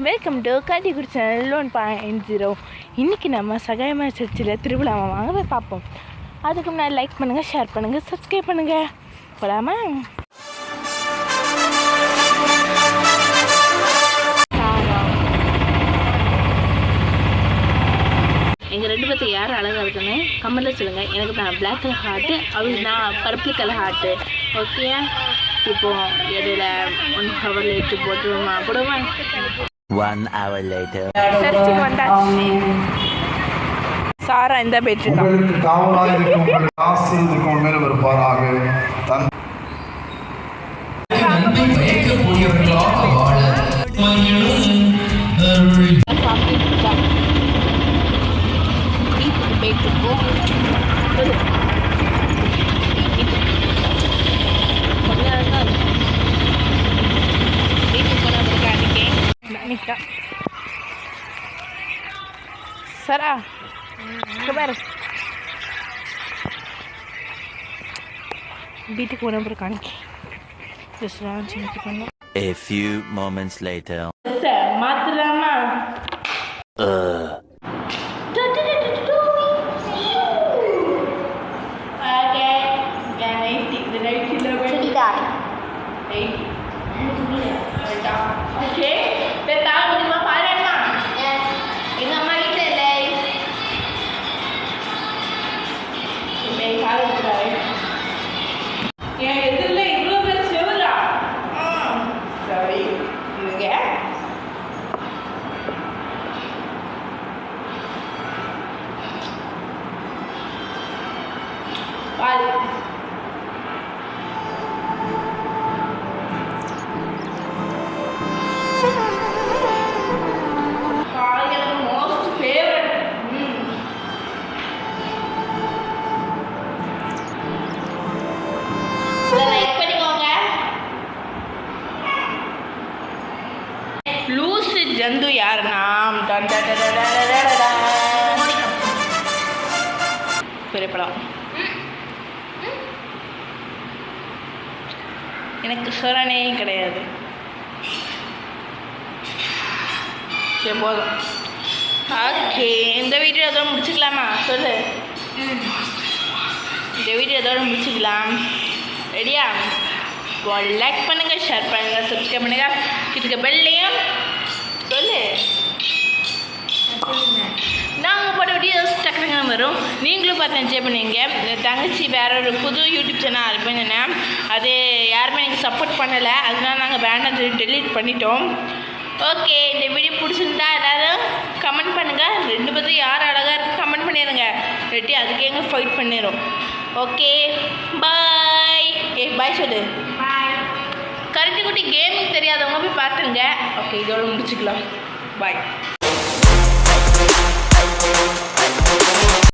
Welcome to கட்டிக்குடி channel 1.0. இன்றைக்கி நம்ம சகாயமா சர்ச்சில் திருவிழாவை வாங்க போய் பார்ப்போம். அதுக்கு முன்னாடி லைக் பண்ணுங்கள், ஷேர் பண்ணுங்கள், சப்ஸ்கிரைப் பண்ணுங்கள். போகலாமா? எங்கள் ரெண்டு பேர்த்துக்கு யார் அழகாக இருக்குன்னு கமெண்ட்டில் சொல்லுங்கள். எனக்கு நான் பிளாக் கலர் ஹார்ட்டு, அவளுக்கு நான் பர்பிள் கலர் ஹார்ட்டு. ஓகே, இப்போது இடையில 1 hour லேட்டு போட்டுருமா போடுவேன். 1 hour later. சர்ச்சுக்கு வந்தாச்சு. சாரா இந்த போயிட்டுருக்கா. உங்களுக்கு காவலாக இருக்கும் ஆசீர்வதிக்கும் மேல் இருப்பாராக. Sarah, kabar? வீட்டுக்கு போன அப்புறம் காணிக்க A few moments later. மாத்தலாமா? லூசு ஜந்து யார்? நாம் பெரிய படம். எனக்கு சொரணே கிடையாது. சரி போதும். ஓகே, இந்த வீடியோ அதோட முடிச்சுக்கலாமா? சொல்லு. இந்த வீடியோ அதோட முடிச்சுக்கலாம். ரெடியா? லைக் பண்ணுங்கள், ஷேர் பண்ணுங்கள், சப்ஸ்கிரைப் பண்ணுங்கள், கிட்ட பெல்லையும் சொல்லு. நாங்கள் போட்ட வீடியோஸ் டக்குனு வரும். நீங்களும் பார்த்து என்ஜாய் பண்ணுவீங்க. தங்கச்சி வேற ஒரு புது யூடியூப் சேனல் ஆரம்பிச்சினேன். அது யாருமே எனக்கு சப்போர்ட் பண்ணலை, அதனால நாங்கள் வேண்டாம் டெலீட் பண்ணிட்டோம். ஓகே, இந்த வீடியோ பிடிச்சிருந்தா எல்லோரும் கமெண்ட் பண்ணுங்கள். ரெண்டு பேரும் யார் அழகாக இருக்குது கமெண்ட் பண்ணிடுங்க. ரெட்டி அதுக்கு எங்கே ஃபைட் பண்ணிடும். ஓகே, பாய். பாய் சொல்லு. கரண்டி குட்டி கேமிங் தெரியாதவங்க போய் பார்த்துருங்க. ஓகே, இதோட முடிச்சுக்கலாம். பாய்.